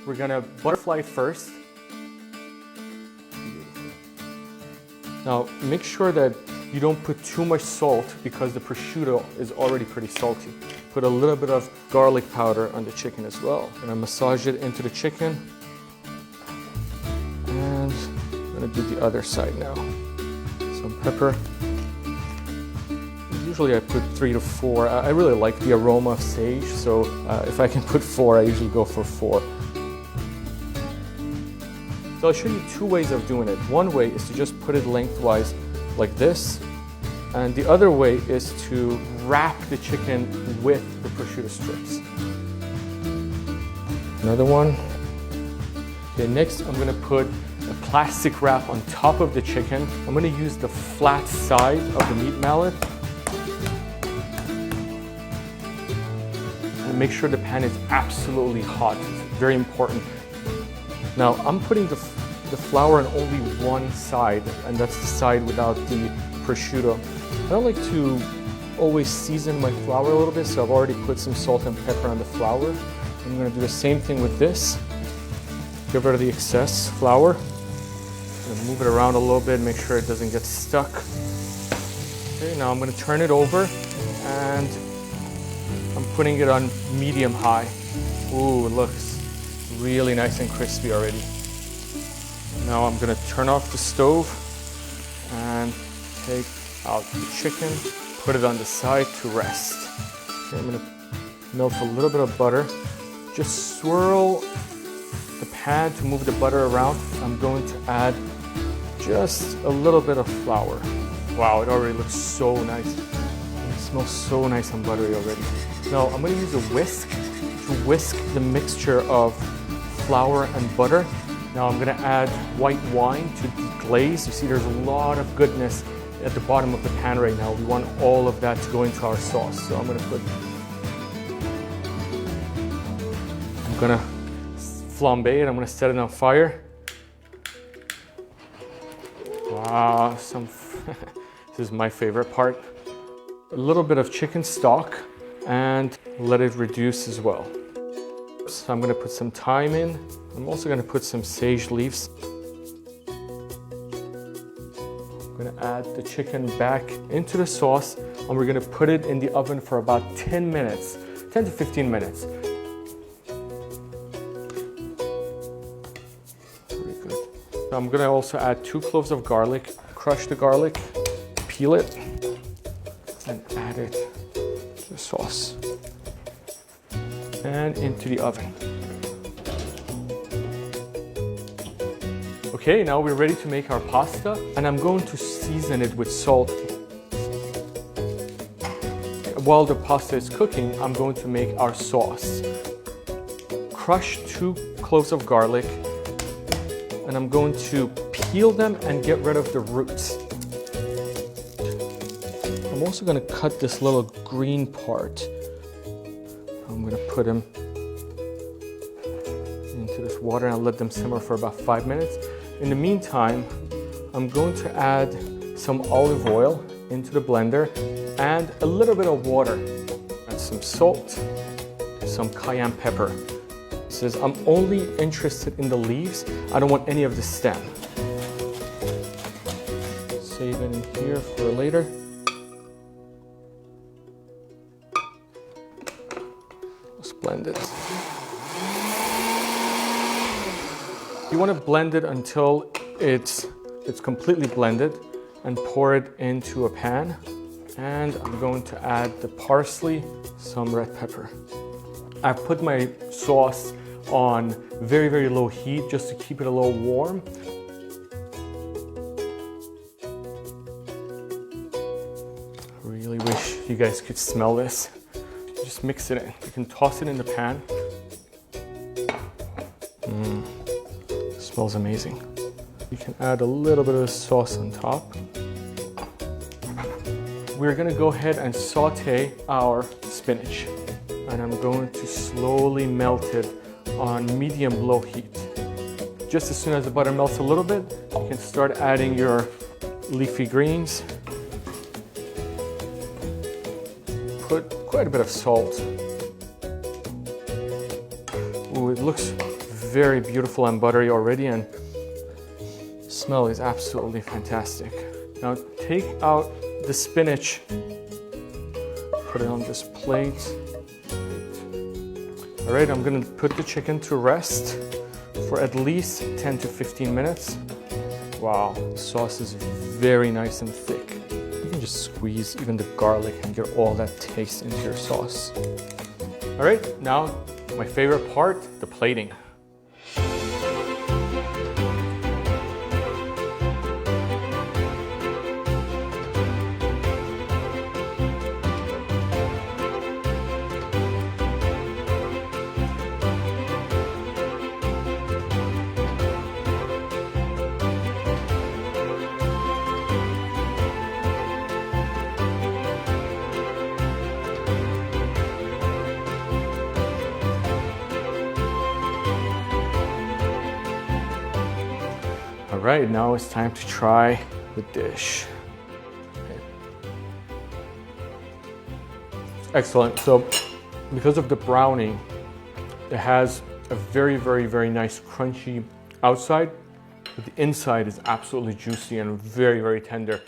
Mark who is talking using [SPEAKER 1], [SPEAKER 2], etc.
[SPEAKER 1] We're gonna butterfly it first. Now, make sure that you don't put too much salt because the prosciutto is already pretty salty. Put a little bit of garlic powder on the chicken as well. I'm gonna massage it into the chicken. And I'm gonna do the other side now. Some pepper. Usually I put 3 to 4. I really like the aroma of sage, so if I can put 4, I usually go for 4. So I'll show you 2 ways of doing it. One way is to just put it lengthwise like this, and the other way is to wrap the chicken with the prosciutto strips. Another one. Okay, next I'm gonna put a plastic wrap on top of the chicken. I'm gonna use the flat side of the meat mallet. And make sure the pan is absolutely hot. It's very important. Now I'm putting the flour on only one side, and that's the side without the prosciutto. I don't like to always season my flour a little bit, so I've already put some salt and pepper on the flour. I'm gonna do the same thing with this. Get rid of the excess flour. I'm gonna move it around a little bit, make sure it doesn't get stuck. Okay, now I'm gonna turn it over, and I'm putting it on medium high. Ooh, it looks really nice and crispy already. Now I'm gonna turn off the stove and take out the chicken, put it on the side to rest. Okay, I'm gonna melt a little bit of butter. Just swirl the pan to move the butter around. I'm going to add just a little bit of flour. Wow, it already looks so nice. It smells so nice and buttery already. Now I'm gonna use a whisk to whisk the mixture of flour and butter. Now I'm gonna add white wine to deglaze. You see there's a lot of goodness at the bottom of the pan right now. We want all of that to go into our sauce. So I'm gonna flambe it. I'm gonna set it on fire. Wow, this is my favorite part. A little bit of chicken stock and let it reduce as well. So I'm gonna put some thyme in. I'm also gonna put some sage leaves. I'm gonna add the chicken back into the sauce, and we're gonna put it in the oven for about 10 minutes, 10 to 15 minutes. Very good. I'm gonna also add 2 cloves of garlic. Crush the garlic, peel it, and add it to the sauce and into the oven. Okay, now we're ready to make our pasta, and I'm going to season it with salt. While the pasta is cooking, I'm going to make our sauce. Crush 2 cloves of garlic, and I'm going to peel them and get rid of the roots. I'm also going to cut this little green part. I'm going to put them into this water and let them simmer for about 5 minutes. In the meantime, I'm going to add some olive oil into the blender and a little bit of water. Add some salt, some cayenne pepper. It says I'm only interested in the leaves. I don't want any of the stem. Save it in here for later. Let's blend it. You want to blend it until it's completely blended, and pour it into a pan. And I'm going to add the parsley, some red pepper. I've put my sauce on very, very low heat just to keep it a little warm. I really wish you guys could smell this. Just mix it in. You can toss it in the pan. Smells amazing. You can add a little bit of sauce on top. We're gonna go ahead and saute our spinach. And I'm going to slowly melt it on medium-low heat. Just as soon as the butter melts a little bit, you can start adding your leafy greens. Put quite a bit of salt. Ooh, it looks very beautiful and buttery already, and smell is absolutely fantastic. Now take out the spinach, put it on this plate. All right, I'm gonna put the chicken to rest for at least 10 to 15 minutes. Wow, the sauce is very nice and thick. You can just squeeze even the garlic and get all that taste into your sauce. All right, now my favorite part, the plating. All right, now it's time to try the dish. Okay. Excellent. So because of the browning, it has a very, very, very nice crunchy outside, but the inside is absolutely juicy and very, very tender.